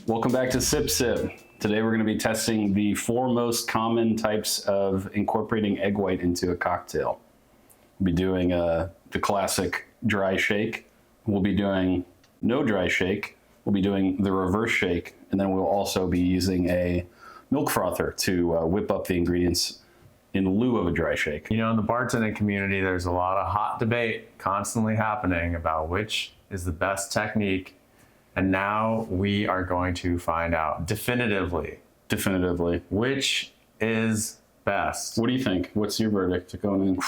Welcome back to Sip Sip. Today we're going to be testing the 4 most common types of incorporating egg white into a cocktail. We'll be doing the classic dry shake. We'll be doing no dry shake. We'll be doing the reverse shake. And then we'll also be using a milk frother to whip up the ingredients in lieu of a dry shake. You know, in the bartending community, there's a lot of hot debate constantly happening about which is the best technique. And now we are going to find out definitively which is best. What do you think? What's your verdict going in?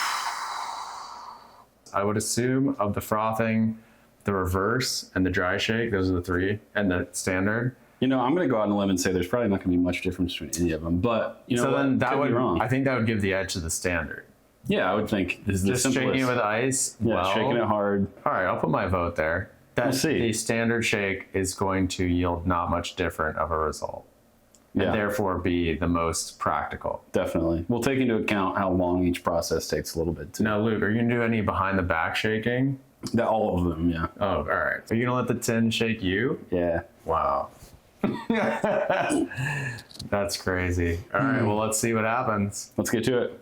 I would assume of the frothing, the reverse, and the dry shake, those are the 3, and the standard. You know, I'm going to go out on a limb and say there's probably not going to be much difference between any of them, but you know, so then that could would be wrong. I think that would give the edge to the standard. Yeah, I would think this is the Just simplest. shaking it with ice. Yeah, well, shaking it hard. All right, I'll put my vote there. We'll see. The standard shake is going to yield not much different of a result, and therefore be the most practical. Definitely. We'll take into account how long each process takes a little bit too. Now, Luke, are you gonna do any behind the back shaking? All of them, yeah. Oh, all right. Are you gonna let the tin shake you? Yeah. Wow. That's crazy. All right, well, let's see what happens. Let's get to it.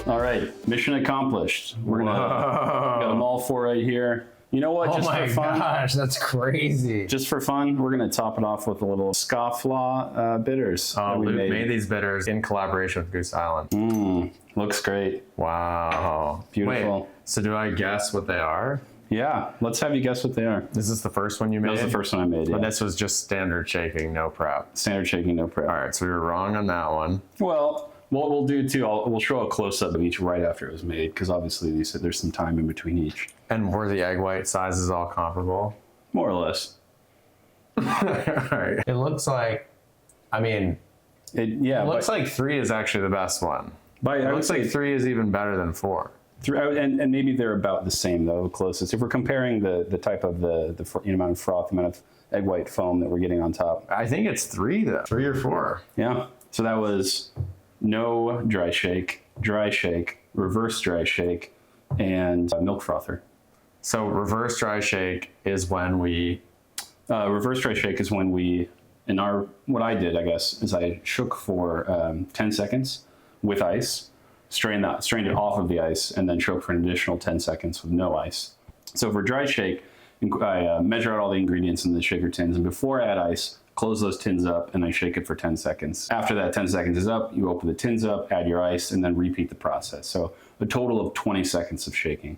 All right, mission accomplished. We're gonna got them all 4 right here. You know what? Just for fun, gosh, that's crazy. Just for fun, we're gonna top it off with a little Scofflaw Bitters. Oh, Luke made these bitters in collaboration with Goose Island. Looks great. Wow. Beautiful. Wait, so do I guess what they are? Yeah, let's have you guess what they are. Is this the first one you made? That was the first one I made, yeah. But this was just standard shaking, no prep. Standard shaking, no prep. All right, so we were wrong on that one. Well, what we'll do too, we'll show a close-up of each right after it was made, because obviously you said there's some time in between each. And were the egg white sizes all comparable? More or less. All right. It looks like, I mean, it looks like 3 is actually the best one. It looks like 3 is even better than 4. And maybe they're about the same though, closest. If we're comparing the type of the amount of froth, amount of egg white foam that we're getting on top. I think it's 3 though. 3 or 4. Yeah. So that was no dry shake, reverse dry shake, and milk frother. So reverse dry shake is when we... what I did, I guess, is I shook for 10 seconds with ice, strained it off of the ice, and then shook for an additional 10 seconds with no ice. So for dry shake, I measure out all the ingredients in the shaker tins, and before I add ice, close those tins up, and I shake it for 10 seconds. After that 10 seconds is up, you open the tins up, add your ice, and then repeat the process. So a total of 20 seconds of shaking.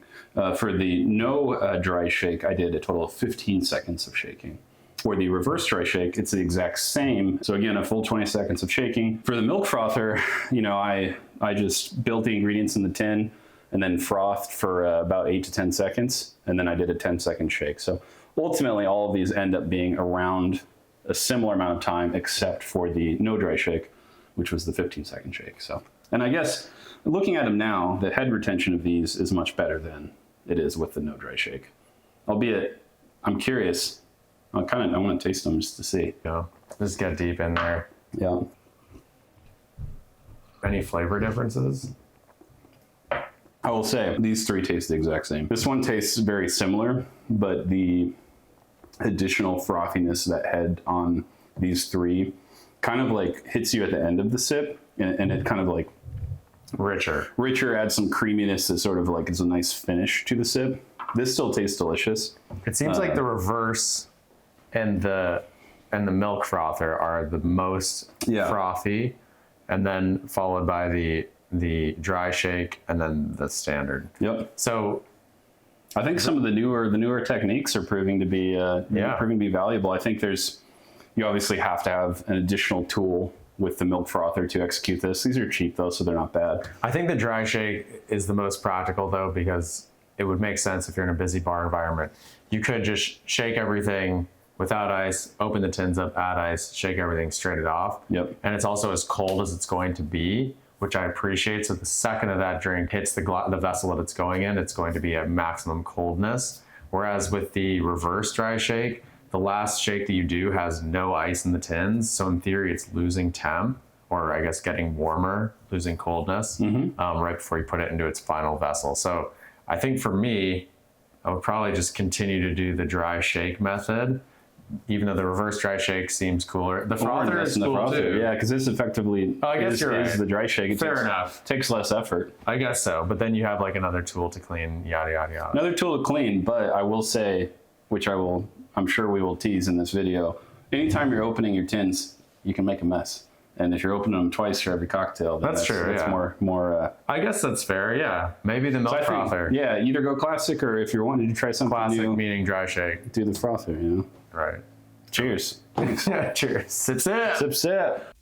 For the no dry shake, I did a total of 15 seconds of shaking. For the reverse dry shake, it's the exact same. So again, a full 20 seconds of shaking. For the milk frother, I just built the ingredients in the tin and then frothed for about 8 to 10 seconds. And then I did a 10-second shake. So ultimately, all of these end up being around a similar amount of time, except for the no dry shake, which was the 15-second shake. So, and I guess looking at them now, the head retention of these is much better than it is with the no dry shake. Albeit, I'm curious. I want to taste them just to see. Yeah, just get deep in there. Yeah. Any flavor differences? I will say these 3 taste the exact same. This one tastes very similar, but the additional frothiness that had on these 3 kind of like hits you at the end of the sip, and it kind of like richer, adds some creaminess that sort of like is a nice finish to the sip. This still tastes delicious. It seems like the reverse and the milk frother are the most frothy, and then followed by the dry shake and then the standard. Yep. So I think some of the newer techniques are proving to be valuable. I think you obviously have to have an additional tool with the milk frother to execute this. These are cheap though, so they're not bad. I think the dry shake is the most practical though, because it would make sense if you're in a busy bar environment. You could just shake everything without ice, open the tins up, add ice, shake everything, straight it off. Yep. And it's also as cold as it's going to be, which I appreciate. So the second of that drink hits the vessel that it's going in, it's going to be at maximum coldness. Whereas with the reverse dry shake, the last shake that you do has no ice in the tins. So in theory, it's losing temp, or I guess getting warmer, losing coldness, right before you put it into its final vessel. So I think for me, I would probably just continue to do the dry shake method, even though the reverse dry shake seems cooler. The frother is cool too. Yeah, because this effectively is the dry shake. It Fair enough. Takes less effort. I guess so. But then you have like another tool to clean, yada, yada, yada. Another tool to clean, but I will say, which I'm sure we will tease in this video, anytime you're opening your tins, you can make a mess. And if you're opening them twice for every cocktail, then that's more. I guess that's fair. Yeah, maybe the milk frother. Yeah, either go classic, or if you're wanting to try something classic, new, meaning dry shake, do the frother. Right. Cheers. Cheers. Sip, sip. Sip, sip.